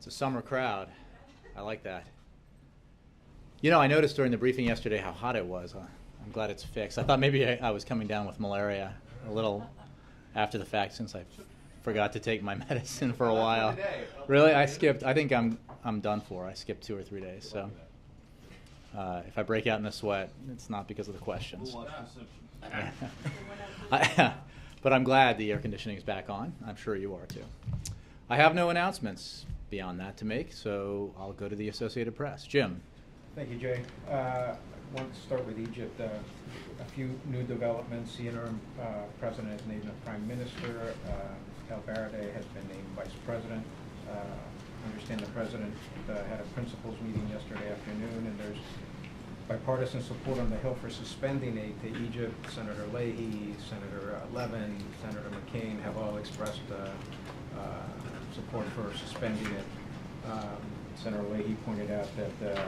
It's a summer crowd. I like that. You know, I noticed during the briefing yesterday how hot it was. I'm glad it's fixed. I thought maybe I was coming down with malaria a little after the fact, since I forgot to take my medicine for a while. Really, I skipped. I think I'm done for. I skipped 2 or 3 days. So if I break out in a sweat, it's not because of the questions. But I'm glad the air conditioning is back on. I'm sure you are too. I have no announcements beyond that to make, so I'll go to the Associated Press. Jim. Thank you, Jay. I want to start with Egypt. A few new developments. The interim president is named a prime minister. El Baradei has been named vice president. I understand the president had a principals meeting yesterday afternoon, and there's bipartisan support on the Hill for suspending aid to Egypt. Senator Leahy, Senator Levin, Senator McCain have all expressed support for suspending it. Senator Leahy pointed out that the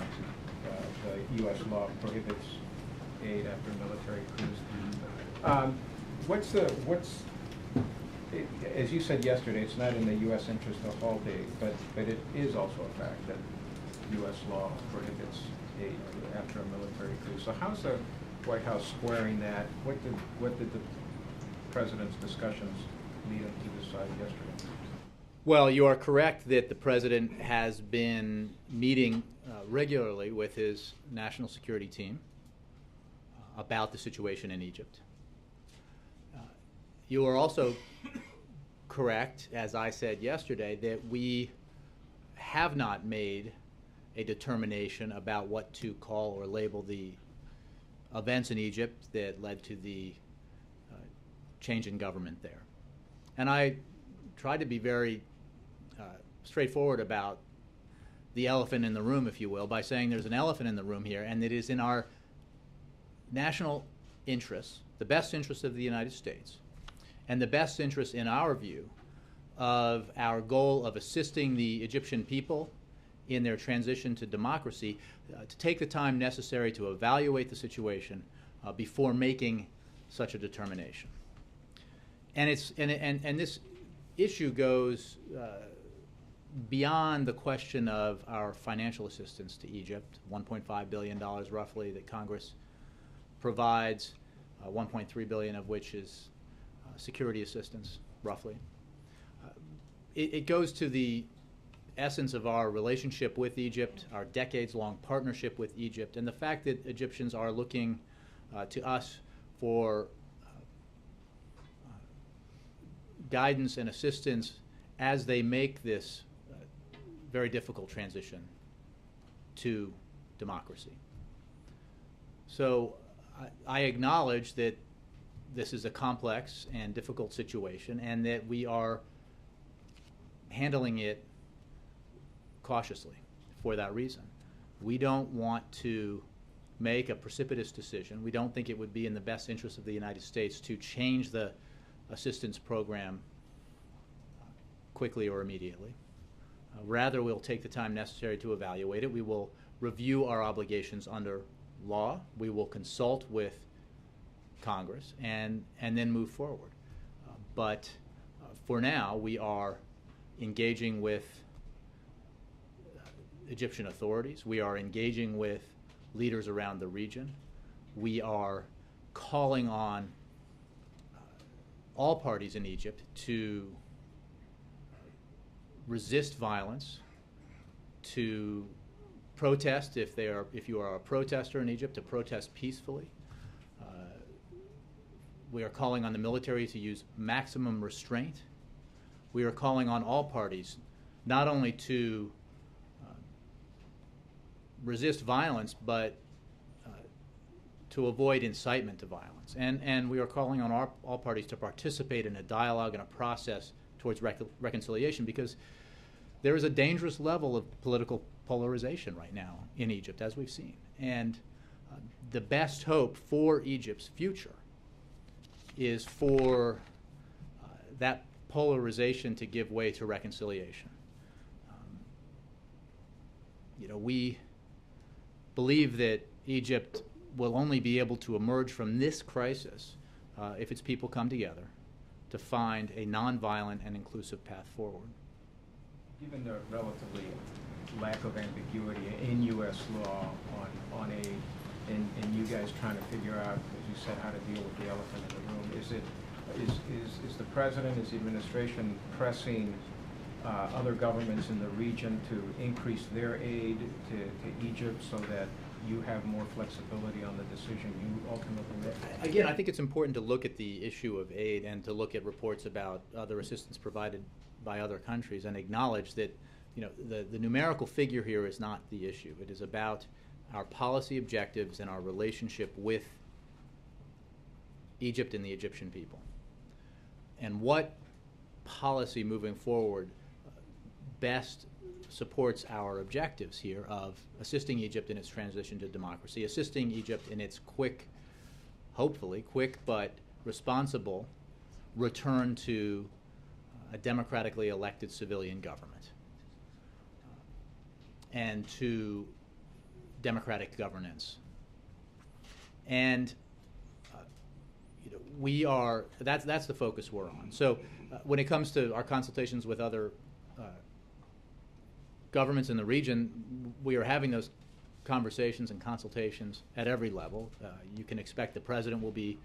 U.S. law prohibits aid after military coups. As you said yesterday, it's not in the U.S. interest to halt aid, but it is also a fact that U.S. law prohibits aid after a military coup. So how's the White House squaring that? What did the president's discussions lead him to decide yesterday? Well, you are correct that the president has been meeting regularly with his national security team about the situation in Egypt. You are also correct, as I said yesterday, that we have not made a determination about what to call or label the events in Egypt that led to the change in government there. And I tried to be very straightforward about the elephant in the room, if you will, by saying there's an elephant in the room here, and it is in our national interests, the best interest of the United States, and the best interest, in our view, of our goal of assisting the Egyptian people in their transition to democracy, to take the time necessary to evaluate the situation before making such a determination. And this issue goes beyond the question of our financial assistance to Egypt, $1.5 billion roughly that Congress provides, $1.3 billion of which is security assistance, roughly. It goes to the essence of our relationship with Egypt, our decades-long partnership with Egypt, and the fact that Egyptians are looking to us for guidance and assistance as they make this very difficult transition to democracy. So I acknowledge that this is a complex and difficult situation, and that we are handling it cautiously for that reason. We don't want to make a precipitous decision. We don't think it would be in the best interest of the United States to change the assistance program quickly or immediately. Rather, we'll take the time necessary to evaluate it. We will review our obligations under law. We will consult with Congress and then move forward. But for now, we are engaging with Egyptian authorities. We are engaging with leaders around the region. We are calling on all parties in Egypt to resist violence, to protest if you are a protester in Egypt, to protest peacefully. We are calling on the military to use maximum restraint. We are calling on all parties not only to resist violence, but to avoid incitement to violence. And we are calling on all parties to participate in a dialogue and a process towards reconciliation, because there is a dangerous level of political polarization right now in Egypt, as we've seen. And the best hope for Egypt's future is for that polarization to give way to reconciliation. We believe that Egypt will only be able to emerge from this crisis if its people come together to find a nonviolent and inclusive path forward. Given the relatively lack of ambiguity in U.S. law on aid, and you guys trying to figure out, as you said, how to deal with the elephant in the room, is the president, is the administration pressing other governments in the region to increase their aid to Egypt so that you have more flexibility on the decision you ultimately make? Again, I think it's important to look at the issue of aid and to look at reports about other assistance provided by other countries and acknowledge that, you know, the numerical figure here is not the issue. It is about our policy objectives and our relationship with Egypt and the Egyptian people. And what policy moving forward best supports our objectives here of assisting Egypt in its transition to democracy, assisting Egypt in its quick, hopefully quick but responsible return to a democratically elected civilian government and to democratic governance. And you know, we are, that's the focus we're on. So when it comes to our consultations with other governments in the region, we are having those conversations and consultations at every level. You can expect the president will be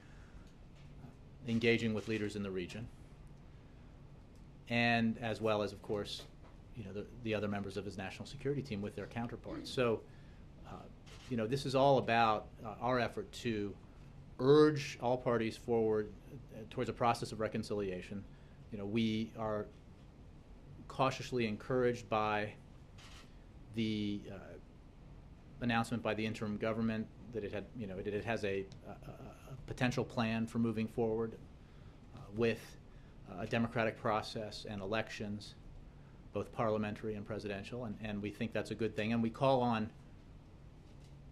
engaging with leaders in the region, and as well as, of course, you know, the other members of his national security team with their counterparts. So, you know, this is all about our effort to urge all parties forward towards a process of reconciliation. You know, we are cautiously encouraged by the announcement by the interim government that it had, you know, it has a potential plan for moving forward with a democratic process and elections, both parliamentary and presidential, and we think that's a good thing. And we call on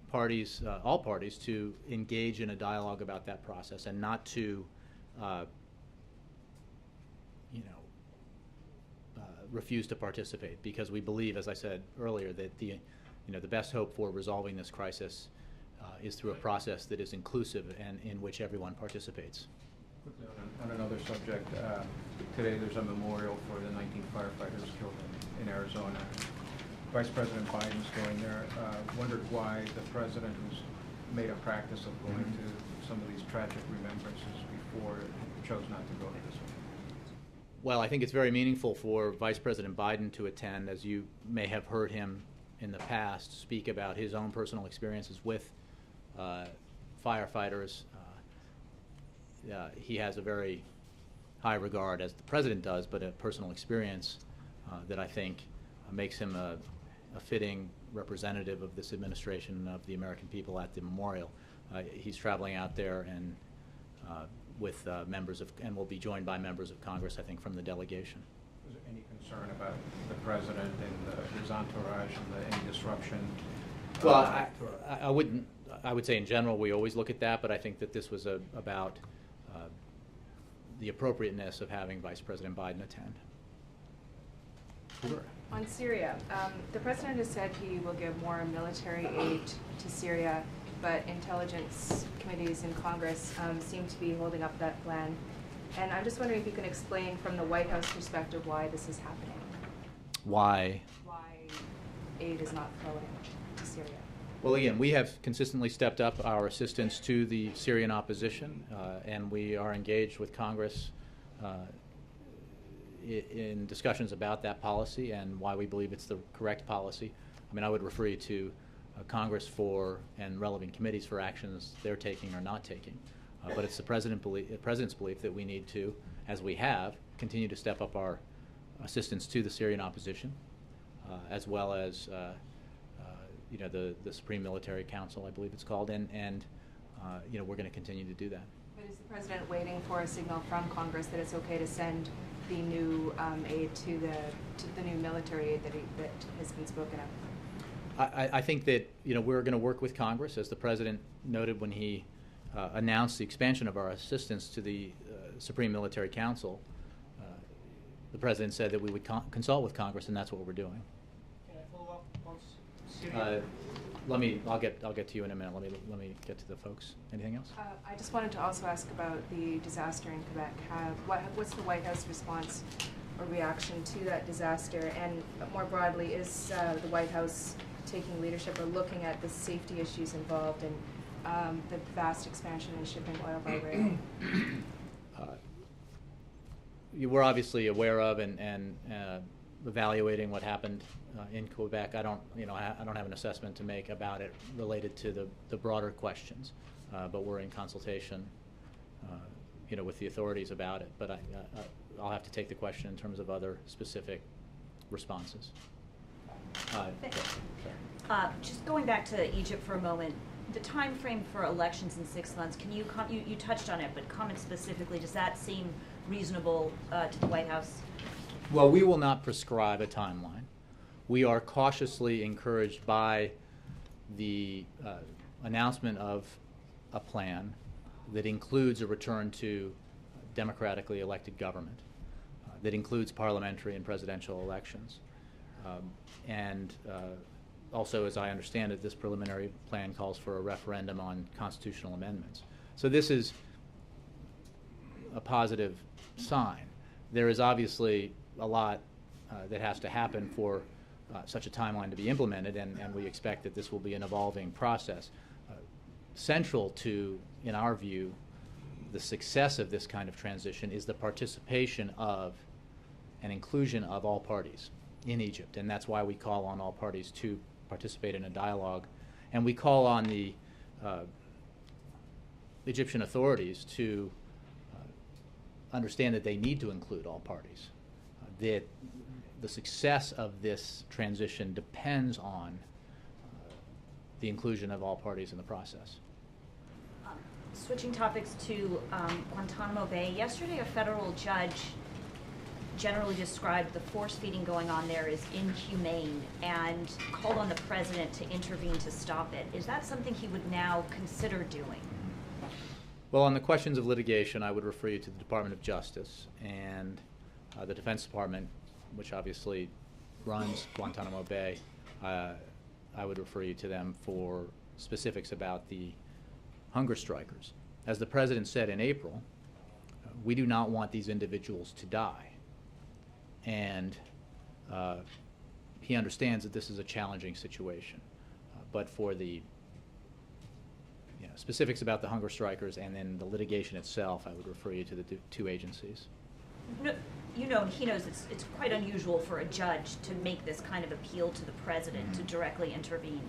parties, all parties, to engage in a dialogue about that process and not to, you know, refuse to participate, because we believe, as I said earlier, that the best hope for resolving this crisis is through a process that is inclusive and in which everyone participates. Quickly on another subject, today there's a memorial for the 19 firefighters killed in Arizona. Vice President Biden's going there. Wondered why the president, who's made a practice of going to some of these tragic remembrances before, chose not to go to this one. Well, I think it's very meaningful for Vice President Biden to attend, as you may have heard him in the past speak about his own personal experiences with firefighters. He has a very high regard, as the president does, but a personal experience that I think makes him a fitting representative of this administration, of the American people at the memorial. He's traveling out there and with members of, and will be joined by members of Congress, I think, from the delegation. Was there any concern about the president and his entourage and any disruption? Well, I wouldn't. I would say in general we always look at that, but I think that this was about the appropriateness of having Vice President Biden attend. Sure. On Syria, the president has said he will give more military aid to Syria, but intelligence committees in Congress seem to be holding up that plan. And I'm just wondering if you can explain from the White House perspective why this is happening. Why? Why aid is not flowing to Syria. Well, again, we have consistently stepped up our assistance to the Syrian opposition, and we are engaged with Congress in discussions about that policy and why we believe it's the correct policy. I mean, I would refer you to Congress for and relevant committees for actions they're taking or not taking. But it's the president's belief that we need to, as we have, continue to step up our assistance to the Syrian opposition, as well as you know, the Supreme Military Council, I believe it's called, and you know, we're going to continue to do that. But is the president waiting for a signal from Congress that it's okay to send the new aid to the new military aid that has been spoken of? I think that, you know, we're going to work with Congress, as the president noted when he announced the expansion of our assistance to the Supreme Military Council. The president said that we would consult with Congress, and that's what we're doing. Can I follow up on Syria? I'll get to you in a minute. Let me get to the folks. Anything else? I just wanted to also ask about the disaster in Quebec. What's the White House response a reaction to that disaster? And more broadly, is the White House taking leadership or looking at the safety issues involved in the vast expansion in shipping oil by rail? You were obviously aware of and evaluating what happened in Quebec. I don't have an assessment to make about it related to the broader questions, but we're in consultation, with the authorities about it. But I'll have to take the question in terms of other specific responses. Just going back to Egypt for a moment, the time frame for elections in 6 months, can you touched on it, but comment specifically, does that seem reasonable to the White House? Well, we will not prescribe a timeline. We are cautiously encouraged by the announcement of a plan that includes a return to democratically elected government, that includes parliamentary and presidential elections. And also, as I understand it, this preliminary plan calls for a referendum on constitutional amendments. So this is a positive sign. There is obviously a lot that has to happen for such a timeline to be implemented, and we expect that this will be an evolving process. Central to, in our view, the success of this kind of transition is the participation of and inclusion of all parties in Egypt, and that's why we call on all parties to participate in a dialogue, and we call on the Egyptian authorities to understand that they need to include all parties, that the success of this transition depends on the inclusion of all parties in the process. Switching topics to Guantanamo Bay, yesterday a federal judge generally described the force feeding going on there as inhumane and called on the president to intervene to stop it. Is that something he would now consider doing? Well, on the questions of litigation, I would refer you to the Department of Justice and the Defense Department, which obviously runs Guantanamo Bay. I would refer you to them for specifics about the hunger strikers. As the president said in April, we do not want these individuals to die. And he understands that this is a challenging situation. But for the specifics about the hunger strikers and then the litigation itself, I would refer you to the two agencies. No, he knows it's quite unusual for a judge to make this kind of appeal to the president to directly intervene.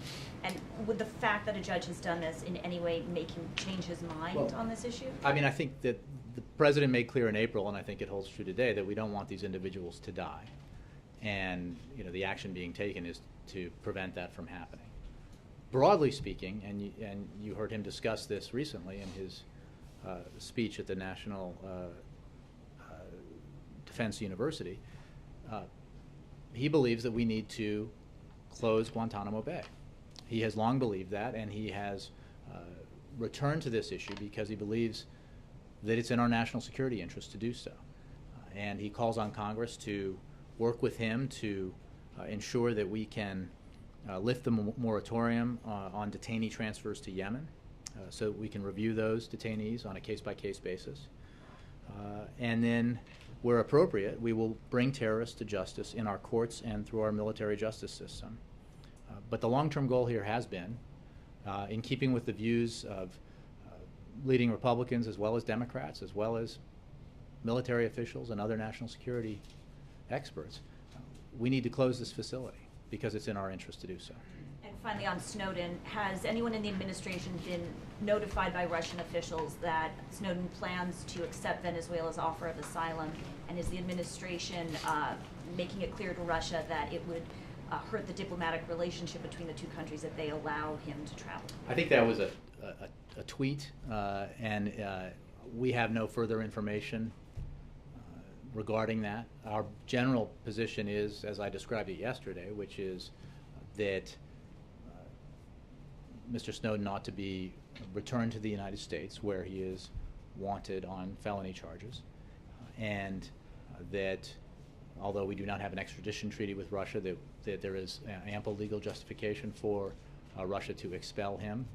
And would the fact that a judge has done this in any way make him change his mind on this issue? I mean, I think that the president made clear in April, and I think it holds true today, that we don't want these individuals to die. And the action being taken is to prevent that from happening. Broadly speaking, and you heard him discuss this recently in his speech at the National Defense University, he believes that we need to close Guantanamo Bay. He has long believed that, and he has returned to this issue because he believes that it's in our national security interest to do so. And he calls on Congress to work with him to ensure that we can lift the moratorium on detainee transfers to Yemen so that we can review those detainees on a case-by-case basis. And then, where appropriate, we will bring terrorists to justice in our courts and through our military justice system. But the long-term goal here has been, in keeping with the views of leading Republicans as well as Democrats, as well as military officials and other national security experts, we need to close this facility because it's in our interest to do so. And finally, on Snowden, has anyone in the administration been notified by Russian officials that Snowden plans to accept Venezuela's offer of asylum? And is the administration making it clear to Russia that it would hurt the diplomatic relationship between the two countries if they allow him to travel? I think that was a tweet, and we have no further information regarding that. Our general position is, as I described it yesterday, which is that Mr. Snowden ought to be returned to the United States, where he is wanted on felony charges, and that although we do not have an extradition treaty with Russia, that there is ample legal justification for Russia to expel him,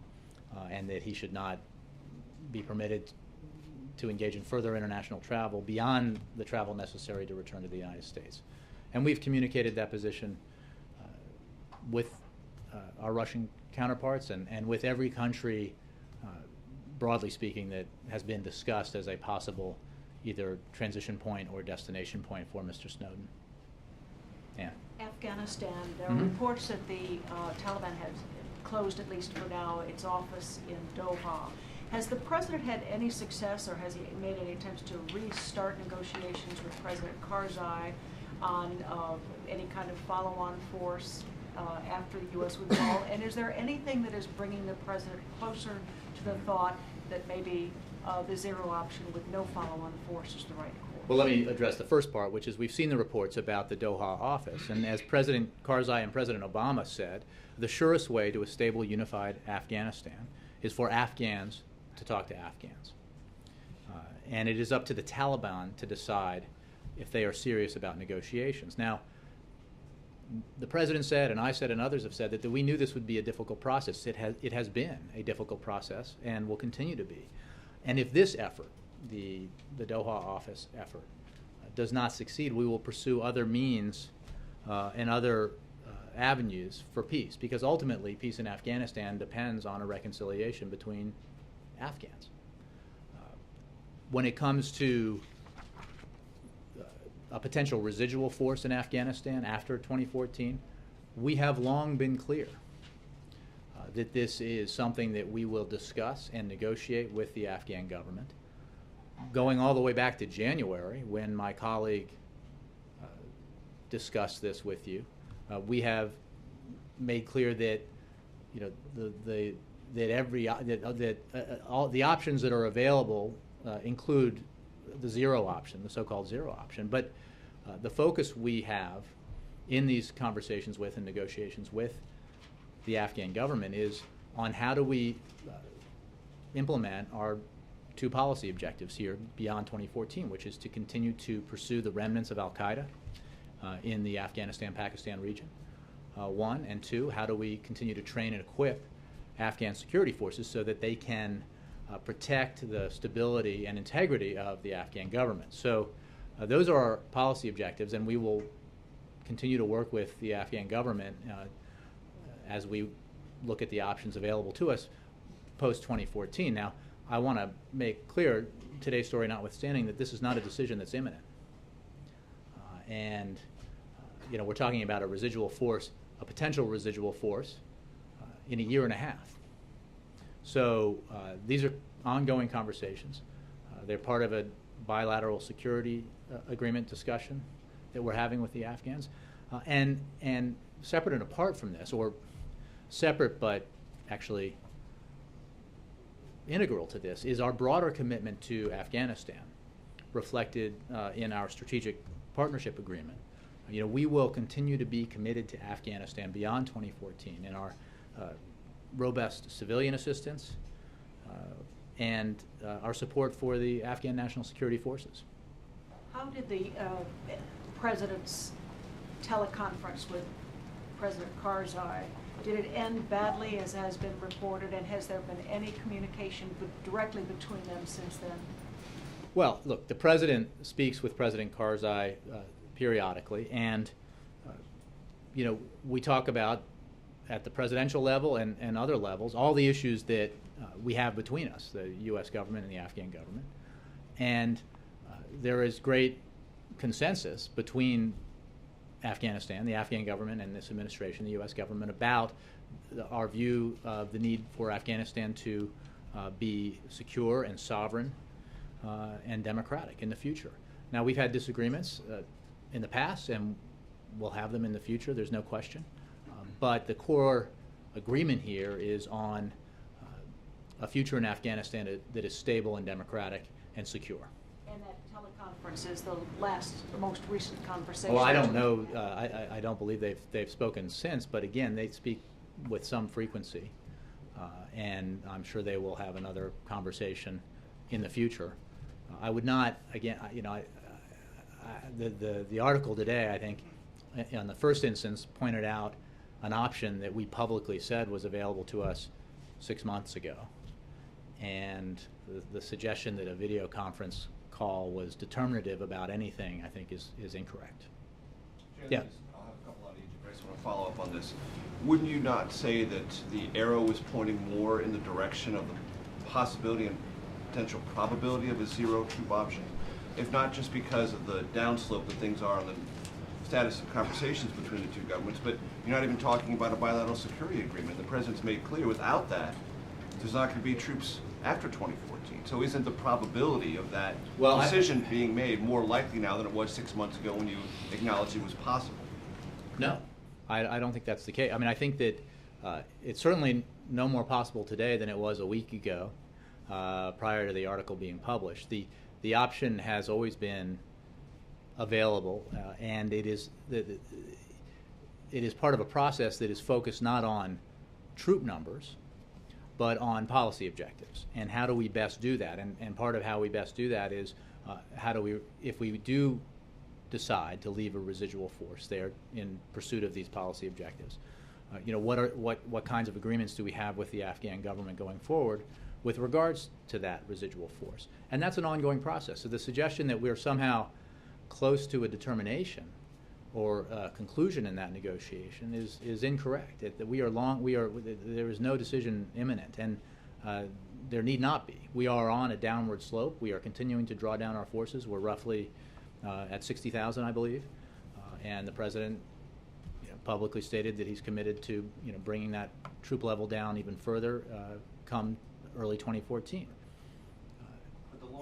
and that he should not be permitted to engage in further international travel beyond the travel necessary to return to the United States. And we've communicated that position with our Russian counterparts and with every country, broadly speaking, that has been discussed as a possible either transition point or destination point for Mr. Snowden. Yeah. Afghanistan, there are Mhm. reports that the Taliban has closed, at least for now, its office in Doha. Has the president had any success, or has he made any attempts to restart negotiations with President Karzai on any kind of follow-on force after the U.S. withdrawal? And is there anything that is bringing the president closer to the thought that maybe the zero option with no follow-on force is the right course? Well, let me address the first part, which is we've seen the reports about the Doha office. And as President Karzai and President Obama said, the surest way to a stable, unified Afghanistan is for Afghans to talk to Afghans. And it is up to the Taliban to decide if they are serious about negotiations. Now, the president said, and I said, and others have said, that we knew this would be a difficult process. It has been a difficult process and will continue to be. And if this effort, the Doha office effort, does not succeed, we will pursue other means and other avenues for peace, because ultimately peace in Afghanistan depends on a reconciliation between Afghans. When it comes to a potential residual force in Afghanistan after 2014, we have long been clear that this is something that we will discuss and negotiate with the Afghan government. Going all the way back to January, when my colleague discussed this with you, we have made clear that all the options that are available include the zero option, the so-called zero option. But the focus we have in these conversations with and negotiations with the Afghan government is on how do we implement our two policy objectives here beyond 2014, which is to continue to pursue the remnants of al-Qaeda in the Afghanistan-Pakistan region, one, and two, how do we continue to train and equip Afghan security forces so that they can protect the stability and integrity of the Afghan government. So those are our policy objectives, and we will continue to work with the Afghan government as we look at the options available to us post-2014. Now, I want to make clear, today's story notwithstanding, that this is not a decision that's imminent. We're talking about a residual force, a potential residual force, in a year and a half. So these are ongoing conversations. They're part of a bilateral security agreement discussion that we're having with the Afghans. And separate and apart from this, or separate but actually integral to this, is our broader commitment to Afghanistan, reflected in our strategic partnership agreement. We will continue to be committed to Afghanistan beyond 2014 in our robust civilian assistance and our support for the Afghan National Security Forces. How did the president's teleconference with President Karzai, did it end badly, as has been reported, and has there been any communication directly between them since then? Well, look, the president speaks with President Karzai periodically, and we talk about, at the presidential level and other levels, all the issues that we have between us, the U.S. government and the Afghan government. And there is great consensus between Afghanistan, the Afghan government, and this administration, the U.S. government, about our view of the need for Afghanistan to be secure and sovereign and democratic in the future. Now, we've had disagreements in the past, and we'll have them in the future, there's no question. But the core agreement here is on a future in Afghanistan that is stable and democratic and secure. And that teleconference is the most recent conversation? Well, I don't know. I don't believe they've spoken since, but again, they speak with some frequency, and I'm sure they will have another conversation in the future. I would not, again, the article today, I think, in the first instance, pointed out an option that we publicly said was available to us 6 months ago. and the suggestion that a video conference call was determinative about anything, I think, is incorrect. Yeah. I'll have a couple on Egypt. I just want to follow up on this. Wouldn't you not say that the arrow was pointing more in the direction of the possibility and potential probability of a zero troop option? If not just because of the downslope that things are on the status of conversations between the two governments, but you're not even talking about a bilateral security agreement. The President's made clear without that, there's not going to be troops after 2014. So isn't the probability of that decision being made more likely now than it was 6 months ago when you acknowledged it was possible? No, I don't think that's the case. I mean, I think that it's certainly no more possible today than it was a week ago, prior to the article being published. The option has always been available, and it is part of a process that is focused not on troop numbers, but on policy objectives. And how do we best do that? And part of how we best do that is how do we, if we do decide to leave a residual force there in pursuit of these policy objectives, what kinds of agreements do we have with the Afghan government going forward with regards to that residual force? And that's an ongoing process. So the suggestion that we're somehow close to a determination or a conclusion in that negotiation is incorrect. There is no decision imminent, and there need not be. We are on a downward slope. We are continuing to draw down our forces. We're roughly at 60,000, I believe, and the President publicly stated that he's committed to bringing that troop level down even further come early 2014.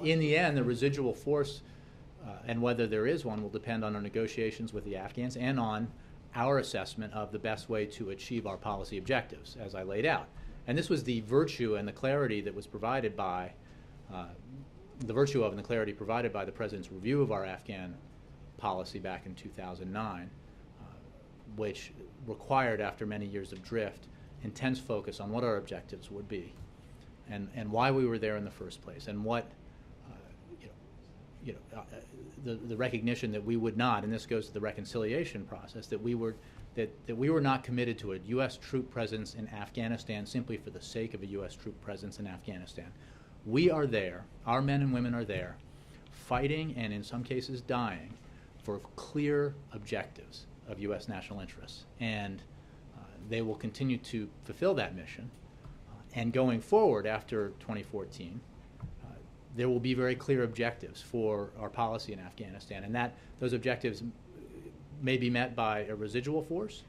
In the end, the residual force and whether there is one will depend on our negotiations with the Afghans and on our assessment of the best way to achieve our policy objectives, as I laid out. And this was the virtue and the clarity that was provided by the President's review of our Afghan policy back in 2009, which required, after many years of drift, intense focus on what our objectives would be and why we were there in the first place, and what the recognition that we would not, and this goes to the reconciliation process, that we were not committed to a U.S. troop presence in Afghanistan simply for the sake of a U.S. troop presence in Afghanistan. We are there, our men and women are there, fighting and in some cases dying for clear objectives of U.S. national interests. And they will continue to fulfill that mission. And going forward after 2014, there will be very clear objectives for our policy in Afghanistan, and those objectives may be met by a residual force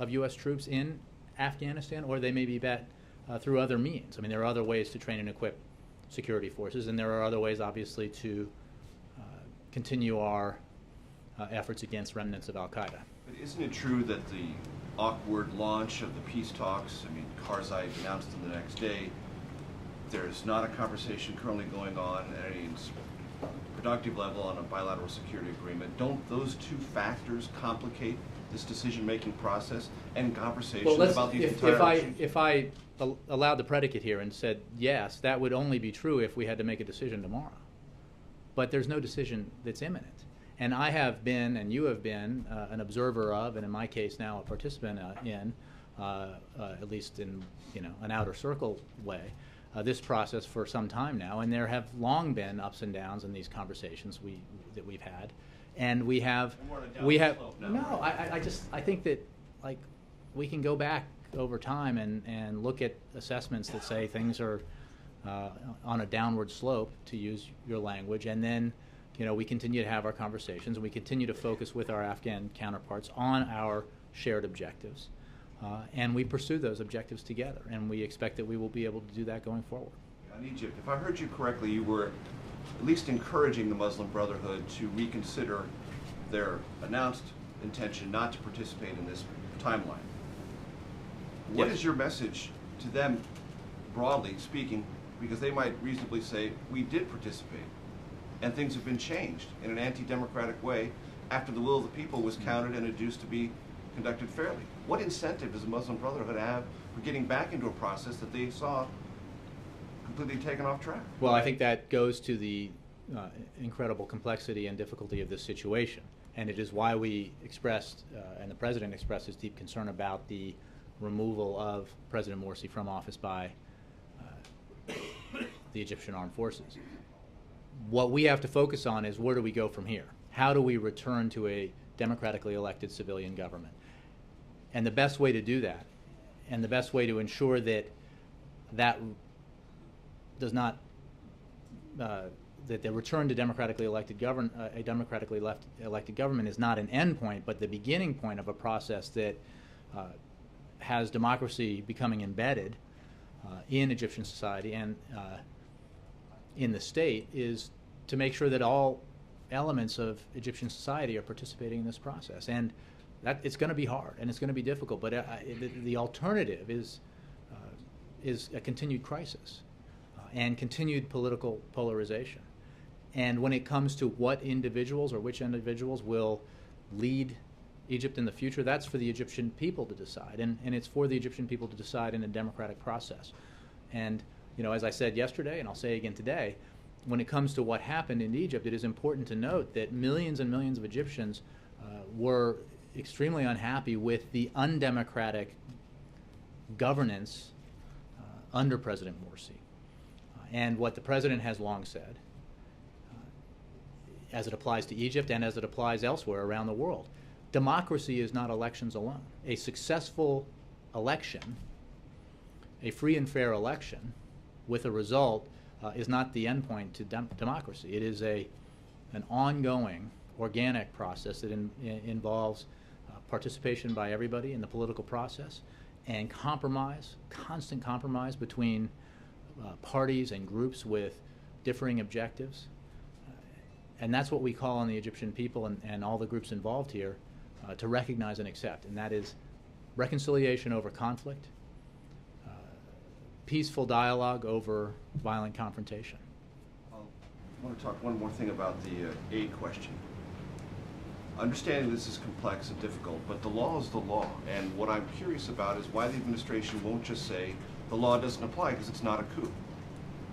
of U.S. troops in Afghanistan, or they may be met through other means. I mean, there are other ways to train and equip security forces, and there are other ways, obviously, to continue our efforts against remnants of al-Qaeda. But isn't it true that the awkward launch of the peace talks, I mean, Karzai announced them the next day, there's not a conversation currently going on at any productive level on a bilateral security agreement. Don't those two factors complicate this decision-making process and conversation about these entire issues? If I allowed the predicate here and said yes, that would only be true if we had to make a decision tomorrow. But there's no decision that's imminent. And I have been, and you have been, an observer of, and in my case now a participant in, at least in an outer circle way, this process for some time now, and there have long been ups and downs in these conversations that we've had, and we have no. I think that we can go back over time and look at assessments that say things are on a downward slope, to use your language, and then we continue to have our conversations, and we continue to focus with our Afghan counterparts on our shared objectives. And we pursue those objectives together, and we expect that we will be able to do that going forward. On Egypt, if I heard you correctly, you were at least encouraging the Muslim Brotherhood to reconsider their announced intention not to participate in this timeline. What is your message to them, broadly speaking, because they might reasonably say, we did participate, and things have been changed in an anti-democratic way after the will of the people was counted and adduced to be conducted fairly? What incentive does the Muslim Brotherhood have for getting back into a process that they saw completely taken off track? Well, I think that goes to the incredible complexity and difficulty of this situation, and it is why we expressed, and the President expressed his deep concern about the removal of President Morsi from office by the Egyptian armed forces. What we have to focus on is where do we go from here? How do we return to a democratically elected civilian government? And the best way to do that, and the best way to ensure that that does not that the return to democratically elected a democratically elected government is not an end point, but the beginning point of a process that has democracy becoming embedded in Egyptian society and in the state, is to make sure that all elements of Egyptian society are participating in this process. And that it's going to be hard and it's going to be difficult, but the alternative is a continued crisis and continued political polarization. And when it comes to what individuals or which individuals will lead Egypt in the future, that's for the Egyptian people to decide, and it's for the Egyptian people to decide in a democratic process. And as I said yesterday, and I'll say again today, when it comes to what happened in Egypt, it is important to note that millions and millions of Egyptians were extremely unhappy with the undemocratic governance under President Morsi. And what the president has long said, as it applies to Egypt and as it applies elsewhere around the world, democracy is not elections alone. A successful election, a free and fair election with a result, is not the endpoint to democracy. It is an ongoing, organic process that involves participation by everybody in the political process and compromise, constant compromise between parties and groups with differing objectives. And that's what we call on the Egyptian people and all the groups involved here to recognize and accept, and that is reconciliation over conflict, peaceful dialogue over violent confrontation. I want to talk one more thing about the aid question. Understanding this is complex and difficult, but the law is the law, and what I'm curious about is why the administration won't just say the law doesn't apply because it's not a coup,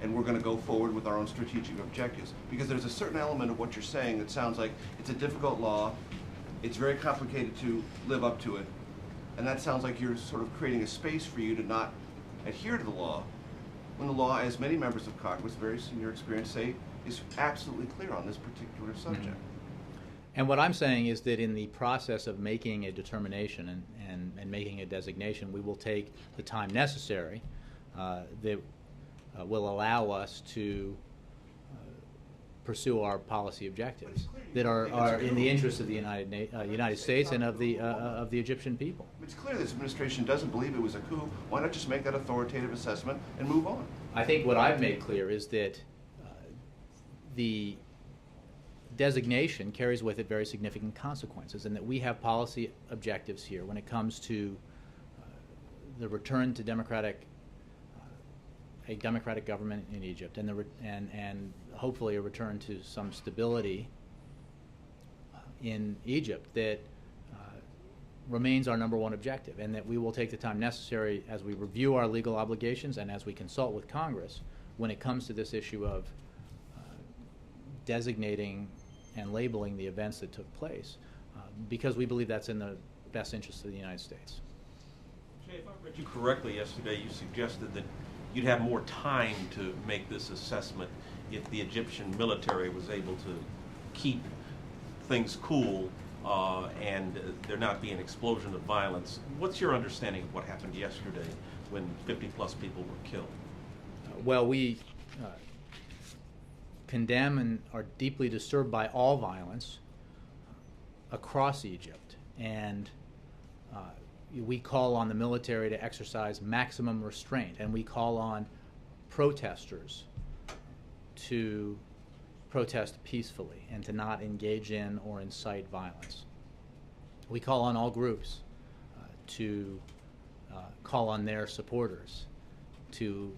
and we're going to go forward with our own strategic objectives. Because there's a certain element of what you're saying that sounds like it's a difficult law, it's very complicated to live up to it, and that sounds like you're sort of creating a space for you to not adhere to the law, when the law, as many members of Congress, very senior experience, say, is absolutely clear on this particular subject. Mm-hmm. And what I'm saying is that in the process of making a determination and making a designation, we will take the time necessary that will allow us to pursue our policy objectives that are in the interest of the United States and of the Egyptian people. It's clear this administration doesn't believe it was a coup. Why not just make that authoritative assessment and move on? I think what I've made clear is that the designation carries with it very significant consequences, and that we have policy objectives here when it comes to the return to a democratic government in Egypt, and hopefully a return to some stability in Egypt that remains our number one objective, and that we will take the time necessary as we review our legal obligations and as we consult with Congress when it comes to this issue of designating and labeling the events that took place, because we believe that's in the best interest of the United States. Jay, if I read you correctly yesterday, you suggested that you'd have more time to make this assessment if the Egyptian military was able to keep things cool and there not be an explosion of violence. What's your understanding of what happened yesterday when 50-plus people were killed? Well, we condemn and are deeply disturbed by all violence across Egypt, and we call on the military to exercise maximum restraint, and we call on protesters to protest peacefully and to not engage in or incite violence. We call on all groups to call on their supporters to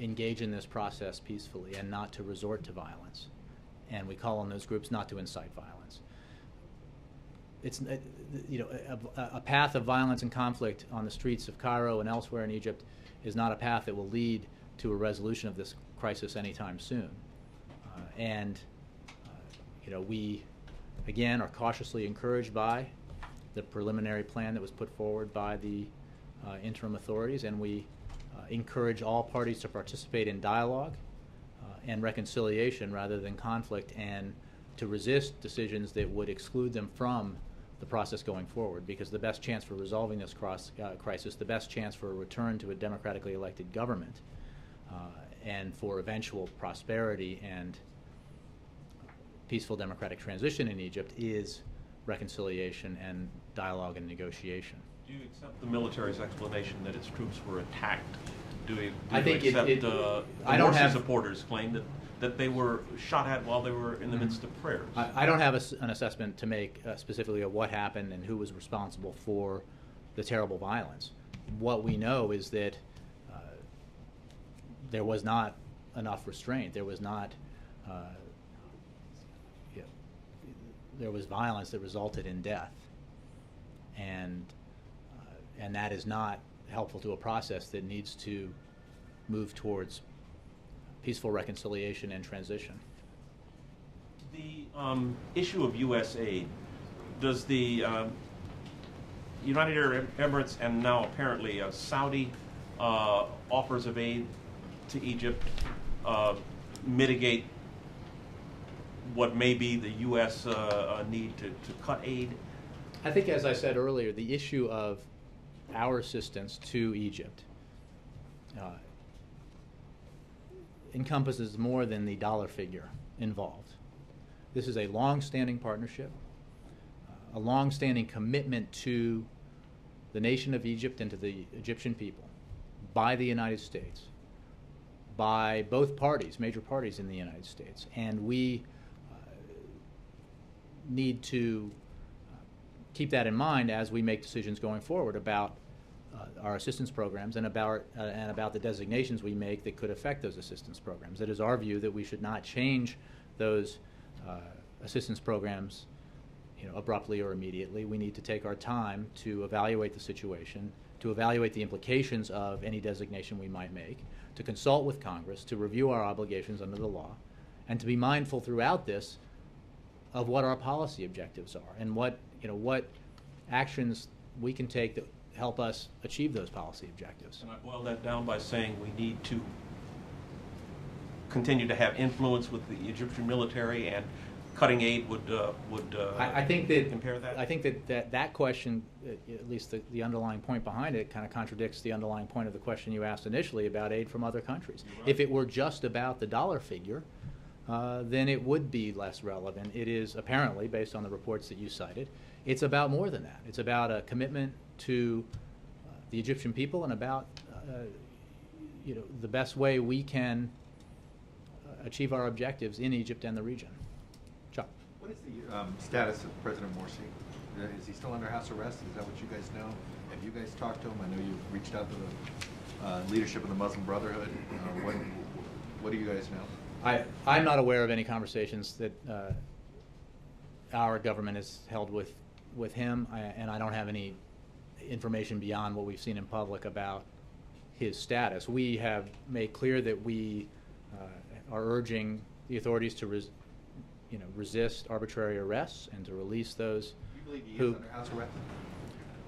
engage in this process peacefully and not to resort to violence. And we call on those groups not to incite violence. It's a path of violence and conflict on the streets of Cairo and elsewhere in Egypt is not a path that will lead to a resolution of this crisis anytime soon. We again are cautiously encouraged by the preliminary plan that was put forward by the interim authorities, and we encourage all parties to participate in dialogue and reconciliation rather than conflict, and to resist decisions that would exclude them from the process going forward, because the best chance for resolving this crisis, the best chance for a return to a democratically elected government, and for eventual prosperity and peaceful democratic transition in Egypt is reconciliation and dialogue and negotiation. Do you accept the military's explanation that its troops were attacked? Do you I think accept I the don't Morsi have- supporters' claim that they were shot at while they were in the midst of prayers? I don't have an assessment to make specifically of what happened and who was responsible for the terrible violence. What we know is that there was not enough restraint. There was not. There was violence that resulted in death, and that is not helpful to a process that needs to move towards peaceful reconciliation and transition. The issue of U.S. aid, does the United Arab Emirates and now apparently Saudi offers of aid to Egypt mitigate what may be the U.S. Need to cut aid? I think, as I said earlier, the issue of our assistance to Egypt encompasses more than the dollar figure involved. This is a long-standing partnership, a long-standing commitment to the nation of Egypt and to the Egyptian people by the United States, by both parties, major parties in the United States. And we need to keep that in mind as we make decisions going forward about our assistance programs and about the designations we make that could affect those assistance programs. It is our view that we should not change those assistance programs, abruptly or immediately. We need to take our time to evaluate the situation, to evaluate the implications of any designation we might make, to consult with Congress, to review our obligations under the law, and to be mindful throughout this of what our policy objectives are and what actions we can take that help us achieve those policy objectives. And I boil that down by saying we need to continue to have influence with the Egyptian military, and cutting aid would I think that compare that? I think that question, at least the underlying point behind it, kind of contradicts the underlying point of the question you asked initially about aid from other countries. Right. If it were just about the dollar figure, then it would be less relevant. It is apparently, based on the reports that you cited, it's about more than that. It's about a commitment to the Egyptian people and about the best way we can achieve our objectives in Egypt and the region. Chuck. What is the status of President Morsi? Is he still under house arrest? Is that what you guys know? Have you guys talked to him? I know you've reached out to the leadership of the Muslim Brotherhood. What do you guys know? I'm not aware of any conversations that our government has held with him, and I don't have any information beyond what we've seen in public about his status. We have made clear that we are urging the authorities to resist arbitrary arrests and to release those You believe he who. is under house arrest?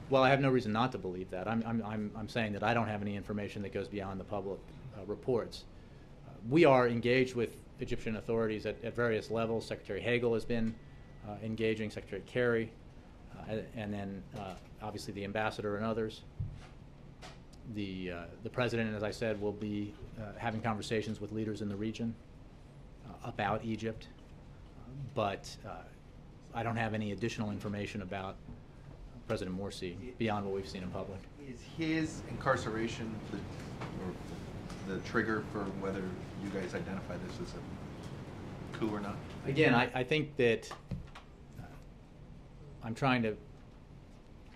Well, I have no reason not to believe that. I'm saying that I don't have any information that goes beyond the public reports. We are engaged with Egyptian authorities at various levels. Secretary Hagel has been engaging, Secretary Kerry, and then obviously the ambassador and others. The president, as I said, will be having conversations with leaders in the region about Egypt, but I don't have any additional information about President Morsi beyond what we've seen in public. Is his incarceration the trigger for whether you guys identify this as a coup or not? Again, I think that I'm trying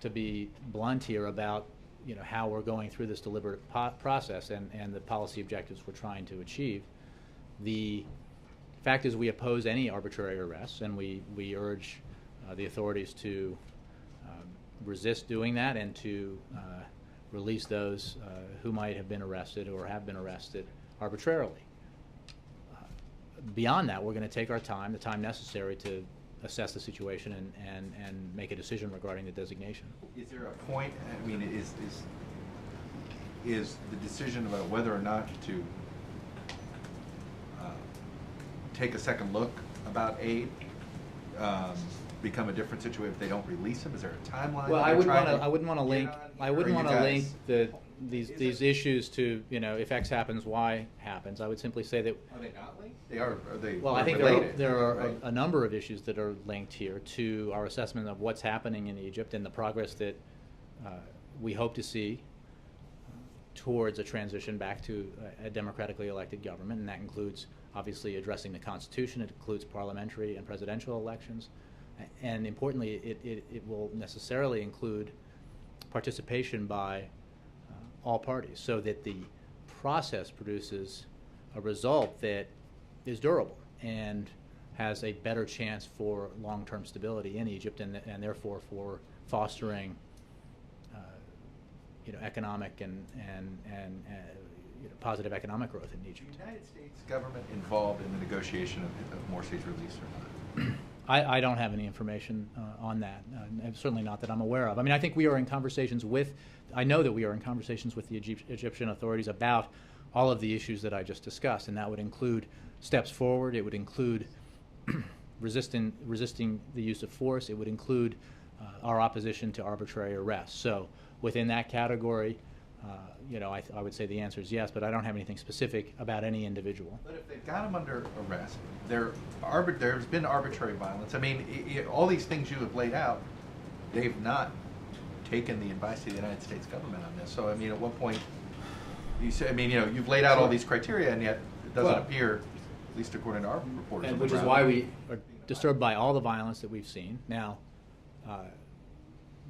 to be blunt here about how we're going through this deliberate process and the policy objectives we're trying to achieve. The fact is we oppose any arbitrary arrests, and we urge the authorities to resist doing that and to release those who might have been arrested or have been arrested arbitrarily. Beyond that, we're going to take our time, the time necessary to assess the situation and make a decision regarding the designation. Is there a point? I mean, is the decision about whether or not to take a second look about aid become a different situation if they don't release them? Is there a timeline? Well, that I they're wouldn't trying want to to. I wouldn't want to get link. on? I Or wouldn't you want to link guys- these issues to, you know, if X happens, Y happens. I would simply say that. Are they not linked? They are. Are they? Well, I they're think related, there are right? a number of issues that are linked here to our assessment of what's happening in Egypt and the progress that we hope to see towards a transition back to a democratically elected government, and that includes obviously addressing the Constitution. It includes parliamentary and presidential elections, and importantly, it will necessarily include participation by all parties, so that the process produces a result that is durable and has a better chance for long-term stability in Egypt, and therefore for fostering economic and positive economic growth in Egypt. Is the United States government involved in the negotiation of Morsi's release or not? I don't have any information on that, and certainly not that I'm aware of. I mean, I think we are in conversations with, I know that we are in conversations with the Egyptian authorities about all of the issues that I just discussed, and that would include steps forward, it would include resisting the use of force, it would include our opposition to arbitrary arrests. So within that category, I would say the answer is yes, but I don't have anything specific about any individual. But if they've got him under arrest, there's been arbitrary violence. I mean, all these things you have laid out, they've not taken the advice of the United States government on this. So, I mean, at what point, you've laid out all these criteria, and yet it doesn't appear, at least according to our reporters, And on the which is ground. why we are disturbed by all the violence that we've seen. Now,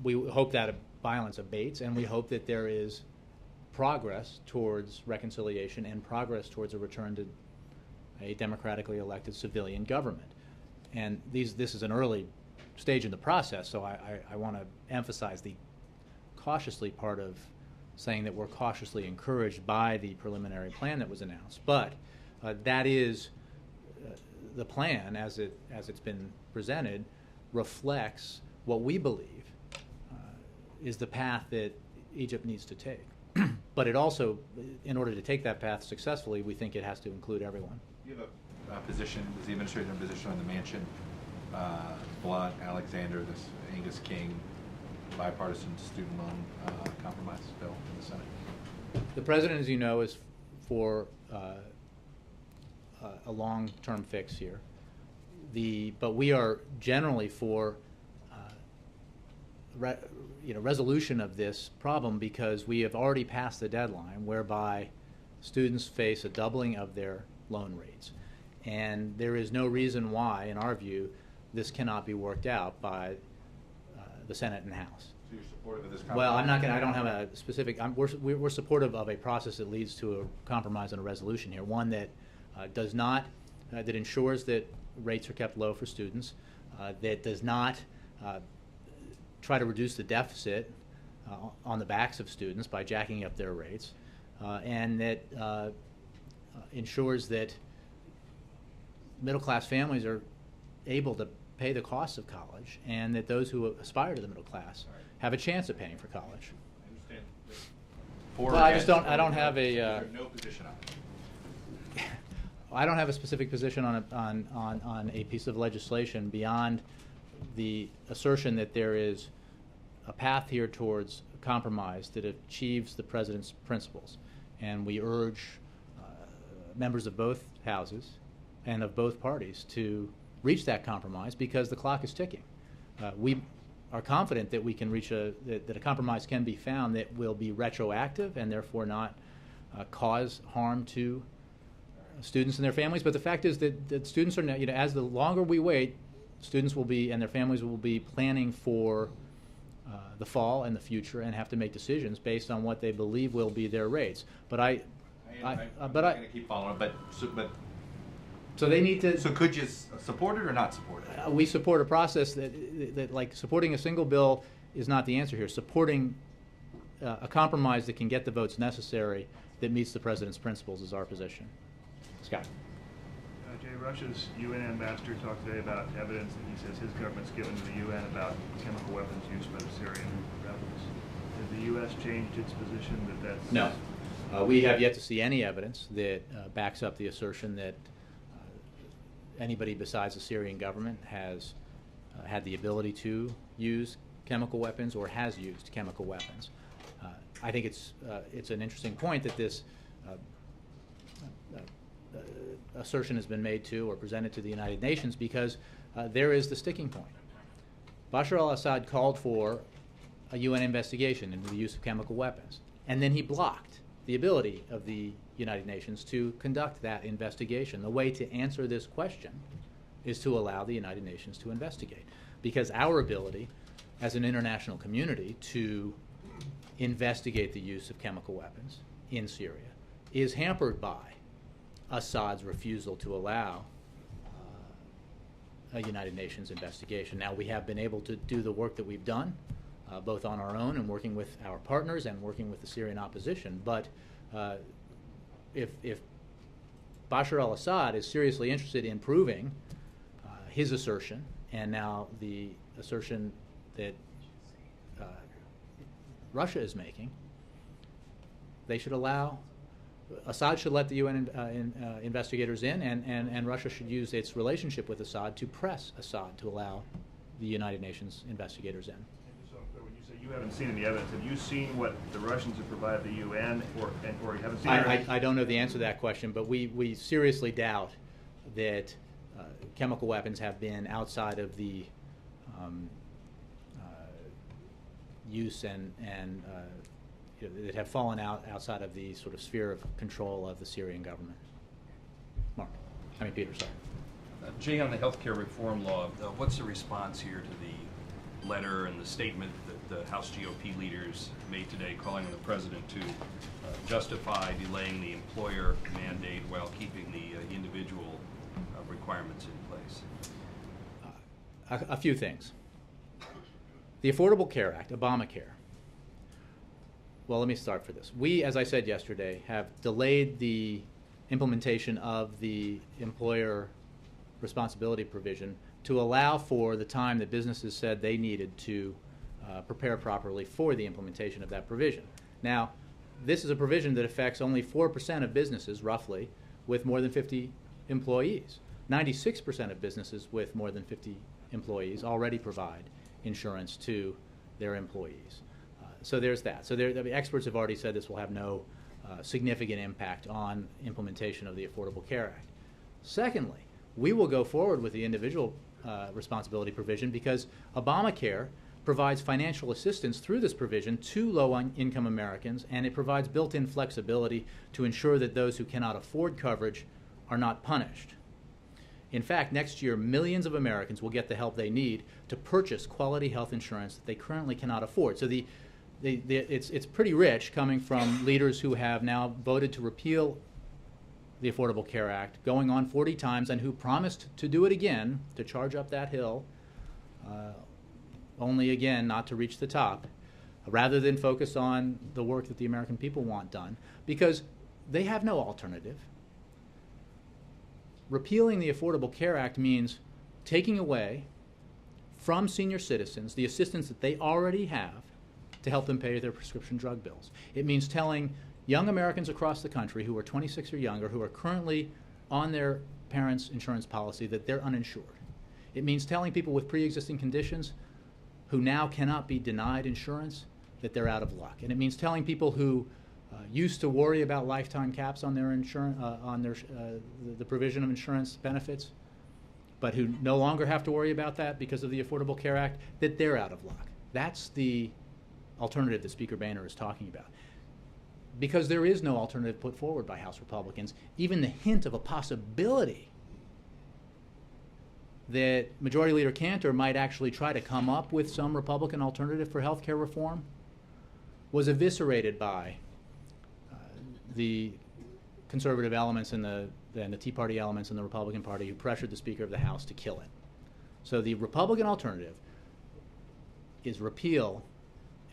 we hope that violence abates, and we hope that there is progress towards reconciliation and progress towards a return to a democratically elected civilian government. And this is an early stage in the process, so I want to emphasize the cautiously part of saying that we're cautiously encouraged by the preliminary plan that was announced. But that is the plan as it's been presented reflects what we believe is the path that Egypt needs to take. But it also, in order to take that path successfully, we think it has to include everyone. You have a position, was the administrator in a position on the Manchin, Blunt, Alexander, this Angus King, bipartisan student loan compromise bill in the Senate? The president, as you know, is for a long-term fix here. But we are generally for resolution of this problem, because we have already passed the deadline whereby students face a doubling of their loan rates. And there is no reason why, in our view, this cannot be worked out by the Senate and House. So you're supportive of this compromise? Well, I don't have a specific, we're supportive of a process that leads to a compromise and a resolution here. One that that ensures that rates are kept low for students, that does not try to reduce the deficit on the backs of students by jacking up their rates, and that ensures that middle-class families are able to pay the costs of college, and that those who aspire to the middle class have a chance at paying for college. I understand. For or Well, I just against, don't- I don't or have a, is there no position on it? I don't have a specific position on a piece of legislation beyond the assertion that there is a path here towards compromise that achieves the president's principles. And we urge members of both houses and of both parties to reach that compromise, because the clock is ticking. We are confident that we can reach that a compromise can be found that will be retroactive and therefore not cause harm to students and their families. But the fact is that students are, as the longer we wait, students will be, and their families will be planning for the fall and the future, and have to make decisions based on what they believe will be their rates. But I'm not going to keep following, but so they need to. so could you support it or not support it? We support a process that like supporting a single bill is not the answer here. Supporting a compromise that can get the votes necessary that meets the president's principles is our position. Scott. Jay, Russia's UN ambassador talked today about evidence that he says his government's given to the UN about chemical weapons used by the Syrian rebels. Has the U.S. changed its position that that's... No. We have yet to see any evidence that backs up the assertion that anybody besides the Syrian government has had the ability to use chemical weapons or has used chemical weapons. I think it's an interesting point that this assertion has been made to or presented to the United Nations, because there is the sticking point. Bashar al-Assad called for a UN investigation into the use of chemical weapons, and then he blocked the ability of the United Nations to conduct that investigation. The way to answer this question is to allow the United Nations to investigate, because our ability as an international community to investigate the use of chemical weapons in Syria is hampered by Assad's refusal to allow a United Nations investigation. Now, we have been able to do the work that we've done, both on our own and working with our partners and working with the Syrian opposition, but if Bashar al-Assad is seriously interested in proving his assertion, and now the assertion that Russia is making, they should allow, Assad should let the UN investigators in, and Russia should use its relationship with Assad to press Assad to allow the United Nations investigators in. So when you say you haven't seen any evidence, have you seen what the Russians have provided the UN, or you haven't seen? I don't know the answer to that question, but we seriously doubt that chemical weapons have been outside of the use and that have fallen outside of the sort of sphere of control of the Syrian government. Peter, sorry. Jay, on the healthcare reform law, what's the response here to the letter and the statement that the House GOP leaders made today, calling on the president to justify delaying the employer mandate while keeping the individual requirements in place? A few things. The Affordable Care Act, Obamacare. Well, let me start for this. We, as I said yesterday, have delayed the implementation of the employer responsibility provision to allow for the time that businesses said they needed to prepare properly for the implementation of that provision. Now, this is a provision that affects only 4% of businesses, roughly, with more than 50 employees. 96% of businesses with more than 50 employees already provide insurance to their employees. So there's that. So the experts have already said this will have no significant impact on implementation of the Affordable Care Act. Secondly, we will go forward with the individual responsibility provision because Obamacare provides financial assistance through this provision to low-income Americans, and it provides built-in flexibility to ensure that those who cannot afford coverage are not punished. In fact, next year, millions of Americans will get the help they need to purchase quality health insurance that they currently cannot afford. So it's pretty rich coming from leaders who have now voted to repeal the Affordable Care Act, going on 40 times, and who promised to do it again, to charge up that hill, only again not to reach the top, rather than focus on the work that the American people want done, because they have no alternative. Repealing the Affordable Care Act means taking away from senior citizens the assistance that they already have to help them pay their prescription drug bills. It means telling young Americans across the country who are 26 or younger, who are currently on their parents' insurance policy, that they're uninsured. It means telling people with pre-existing conditions who now cannot be denied insurance that they're out of luck. And it means telling people who used to worry about lifetime caps on their insurance, the provision of insurance benefits, but who no longer have to worry about that because of the Affordable Care Act, that they're out of luck. That's the alternative that Speaker Boehner is talking about. Because there is no alternative put forward by House Republicans, even the hint of a possibility that Majority Leader Cantor might actually try to come up with some Republican alternative for health care reform was eviscerated by the conservative elements and the Tea Party elements in the Republican Party who pressured the Speaker of the House to kill it. So the Republican alternative is repeal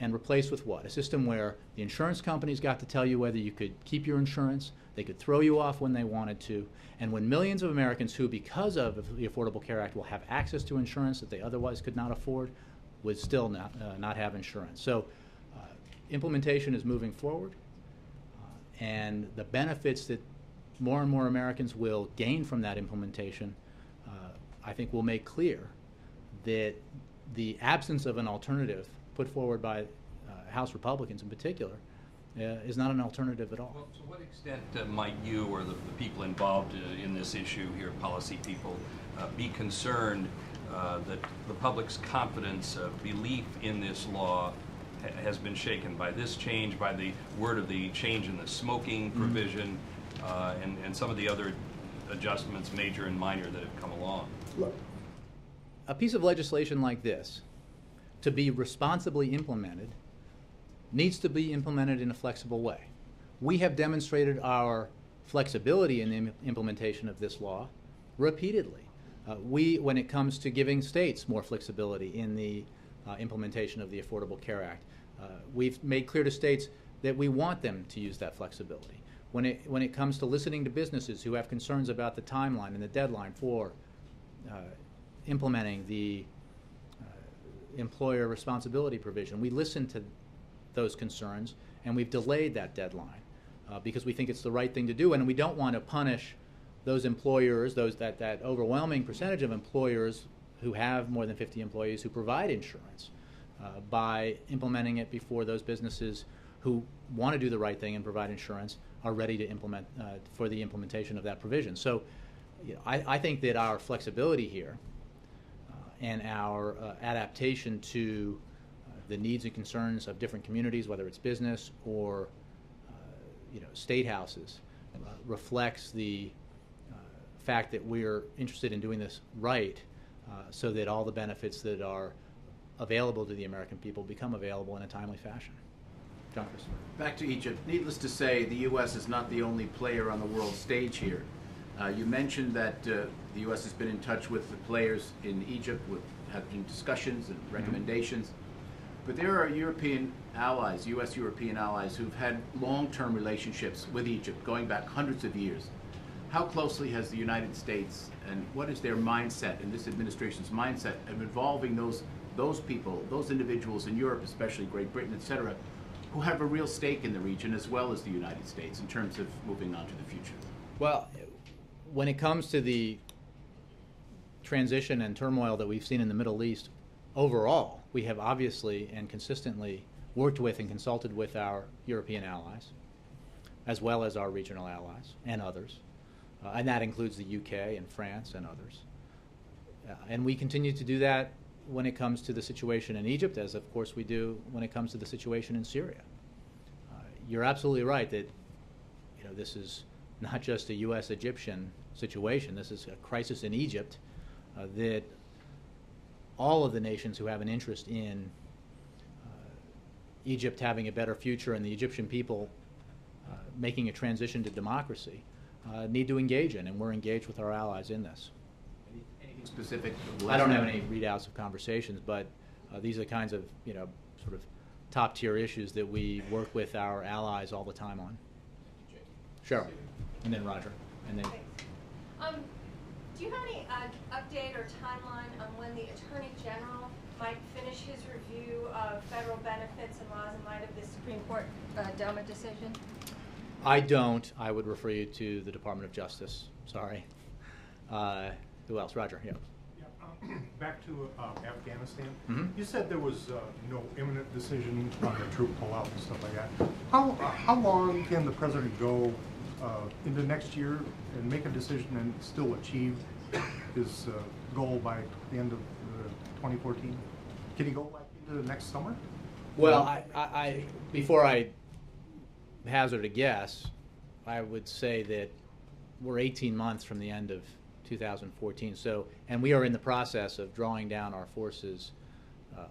and replace with what? A system where the insurance companies got to tell you whether you could keep your insurance, they could throw you off when they wanted to, and when millions of Americans who, because of the Affordable Care Act, will have access to insurance that they otherwise could not afford, would still not have insurance. So implementation is moving forward, and the benefits that more and more Americans will gain from that implementation I think will make clear that the absence of an alternative put forward by House Republicans in particular is not an alternative at all. Well, to what extent might you or the people involved in this issue here, policy people, be concerned that the public's confidence, belief in this law has been shaken by this change, by the word of the change in the smoking provision, and some of the other adjustments, major and minor, that have come along? Look, a piece of legislation like this, to be responsibly implemented, needs to be implemented in a flexible way. We have demonstrated our flexibility in the implementation of this law repeatedly. When it comes to giving states more flexibility in the implementation of the Affordable Care Act, we've made clear to states that we want them to use that flexibility. When it comes to listening to businesses who have concerns about the timeline and the deadline for implementing the employer responsibility provision, we listen to those concerns, and we've delayed that deadline because we think it's the right thing to do, and we don't want to punish those employers, that overwhelming percentage of employers who have more than 50 employees who provide insurance by implementing it before those businesses who want to do the right thing and provide insurance are ready to implement for the implementation of that provision. So I think that our flexibility here and our adaptation to the needs and concerns of different communities, whether it's business or state houses, reflects the fact that we're interested in doing this right, so that all the benefits that are available to the American people become available in a timely fashion. John Christopher. Back to Egypt. Needless to say, the U.S. is not the only player on the world stage here. You mentioned that the U.S. has been in touch with the players in Egypt, have been discussions and recommendations. But there are European allies, U.S. European allies, who've had long-term relationships with Egypt going back hundreds of years. How closely has the United States, and what is their mindset and this administration's mindset of involving those people, those individuals in Europe, especially Great Britain, et cetera, who have a real stake in the region as well as the United States in terms of moving on to the future? Well, when it comes to the transition and turmoil that we've seen in the Middle East, overall, we have obviously and consistently worked with and consulted with our European allies, as well as our regional allies and others. And that includes the UK and France and others. And we continue to do that when it comes to the situation in Egypt, as of course we do when it comes to the situation in Syria. You're absolutely right that this is not just a U.S.-Egyptian situation. This is a crisis in Egypt that all of the nations who have an interest in Egypt having a better future and the Egyptian people making a transition to democracy need to engage in, and we're engaged with our allies in this. Anything specific? I don't have any readouts of conversations, but these are kinds of sort of top-tier issues that we work with our allies all the time on. Cheryl, and then Roger, and then. Do you have any update or timeline on when the Attorney General might finish his review of federal benefits and laws in light of the Supreme Court DOMA decision? I don't. I would refer you to the Department of Justice. Sorry. Who else? Roger, yeah. Back to Afghanistan. Mm-hmm. You said there was no imminent decision on the troop pullout and stuff like that. How long can the president go into next year and make a decision and still achieve his goal by the end of 2014? Can he go like into the next summer? Well, I before I hazard a guess, I would say that we're 18 months from the end of 2014. So, and we are in the process of drawing down our forces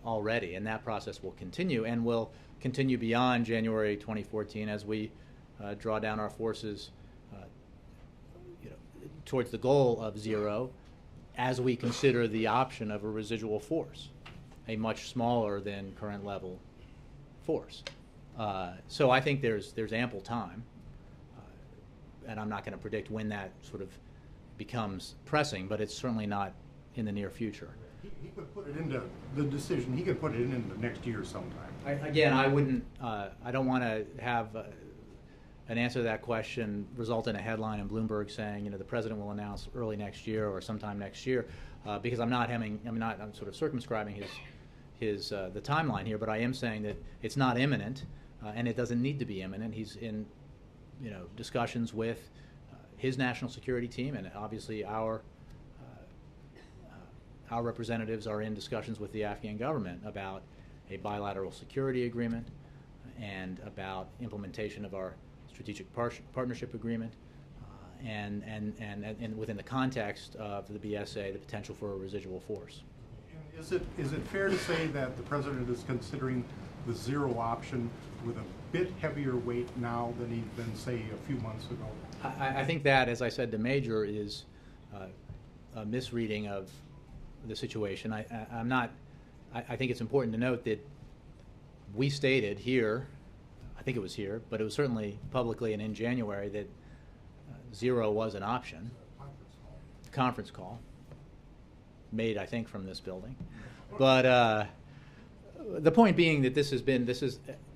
already, and that process will continue and will continue beyond January 2014 as we draw down our forces towards the goal of zero, as we consider the option of a residual force, a much smaller than current level force. So I think there's ample time, and I'm not going to predict when that sort of becomes pressing, but it's certainly not in the near future. He could put it into the decision. He could put it into next year sometime. Again, I wouldn't. I don't want to have an answer to that question result in a headline in Bloomberg saying, the president will announce early next year or sometime next year, because I'm sort of circumscribing the timeline here, but I am saying that it's not imminent, and it doesn't need to be imminent. He's in, discussions with his national security team, and obviously our representatives are in discussions with the Afghan government about a bilateral security agreement and about implementation of our strategic partnership agreement, and within the context of the BSA, the potential for a residual force. And is it fair to say that the president is considering the zero option with a bit heavier weight now than he'd been, say, a few months ago? I think that, as I said to Major, is a misreading of the situation. I think it's important to note that we stated here, I think it was here, but it was certainly publicly and in January, that zero was an option. Conference call made, I think, from this building. But the point being that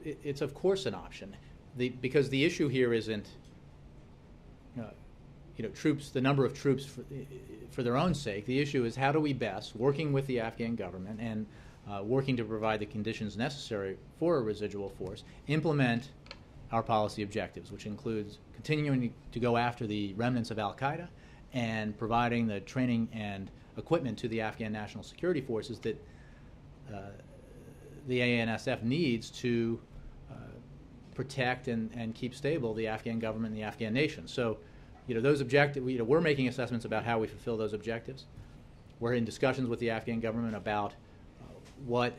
it's of course an option, because the issue here isn't troops, the number of troops for their own sake. The issue is how do we best, working with the Afghan government and working to provide the conditions necessary for a residual force, implement our policy objectives, which includes continuing to go after the remnants of al-Qaeda and providing the training and equipment to the Afghan national security forces that the ANSF needs to protect and keep stable the Afghan government and the Afghan nation. So, those objectives, we're making assessments about how we fulfill those objectives. We're in discussions with the Afghan government about what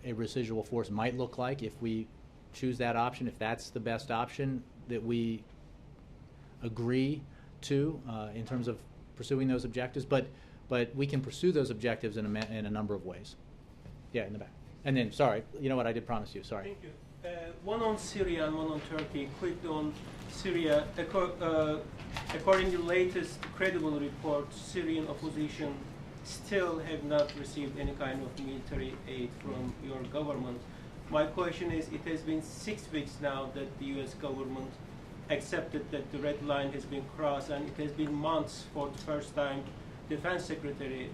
a residual force might look like if we choose that option, if that's the best option that we agree to in terms of pursuing those objectives. But we can pursue those objectives in a number of ways. Yeah, in the back. And then, sorry, you know what, I did promise you, sorry. Thank you. One on Syria and one on Turkey. Quick on Syria. According to the latest credible report, Syrian opposition still have not received any kind of military aid from your government. My question is, it has been 6 weeks now that the U.S. government accepted that the red line has been crossed, and it has been months for the first time Defense Secretary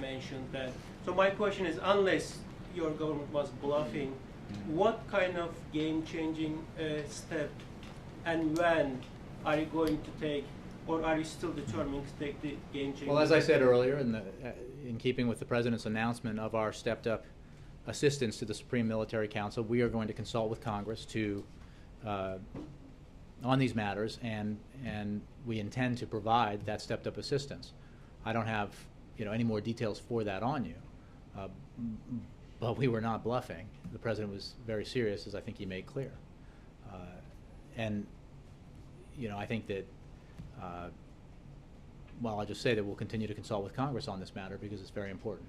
mentioned that. So my question is, unless your government was bluffing, what kind of game-changing step and when are you going to take, or are you still determined to take the game-changing? Well, as I said earlier, in keeping with the President's announcement of our stepped-up assistance to the Supreme Military Council, we are going to consult with Congress on these matters, and we intend to provide that stepped-up assistance. I don't have any more details for that on you, but we were not bluffing. The President was very serious, as I think he made clear, and I think that. Well, I'll just say that we'll continue to consult with Congress on this matter because it's very important.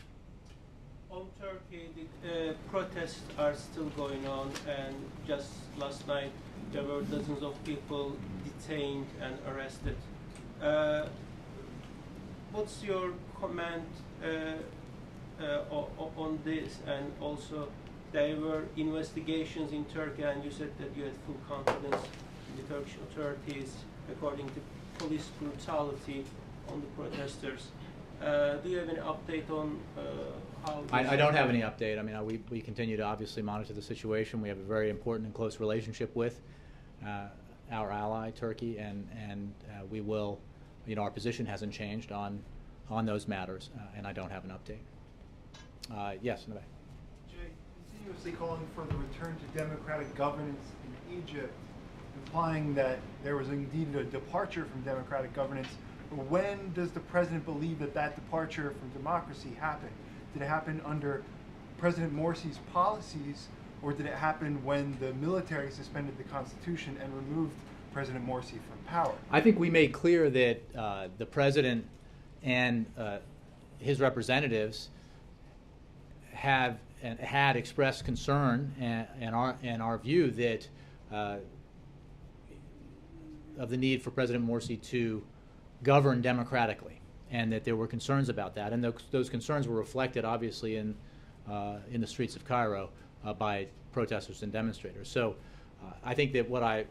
On Turkey, the protests are still going on, and just last night there were dozens of people detained and arrested. What's your comment on this? And also, there were investigations in Turkey, and you said that you had full confidence in the Turkish authorities according to police brutality on the protesters. Do you have any update on how? I don't have any update. I mean, we continue to obviously monitor the situation. We have a very important and close relationship with our ally, Turkey, and we will, our position hasn't changed on those matters, and I don't have an update. Yes, in the back. Jay, continuously calling for the return to democratic governance in Egypt, implying that there was indeed a departure from democratic governance. When does the president believe that departure from democracy happened? Did it happen under President Morsi's policies, or did it happen when the military suspended the Constitution and removed President Morsi from power? I think we made clear that the president and his representatives had expressed concern and our view that of the need for President Morsi to govern democratically, and that there were concerns about that, and those concerns were reflected obviously in the streets of Cairo by protesters and demonstrators. So I think that what I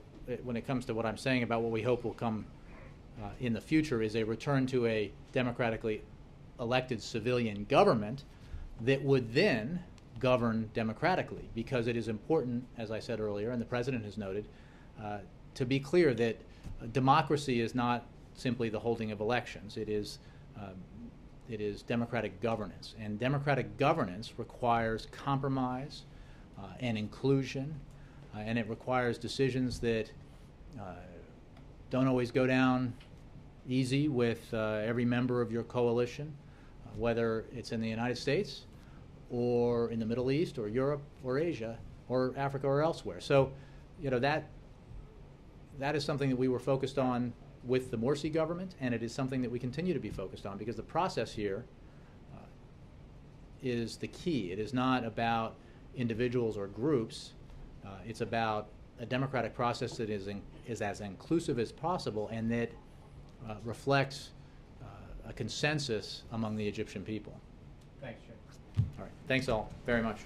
when it comes to what I'm saying about what we hope will come in the future, is a return to a democratically elected civilian government that would then govern democratically, because it is important, as I said earlier, and the President has noted, to be clear that democracy is not simply the holding of elections. It is democratic governance, and democratic governance requires compromise and inclusion, and it requires decisions that don't always go down easy with every member of your coalition, whether it's in the United States or in the Middle East or Europe or Asia or Africa or elsewhere. So, you know, that is something that we were focused on with the Morsi government, and it is something that we continue to be focused on, because the process here is the key. It is not about individuals or groups. It's about a democratic process that is as inclusive as possible, and that reflects a consensus among the Egyptian people. Thanks, Jim. All right. Thanks all very much.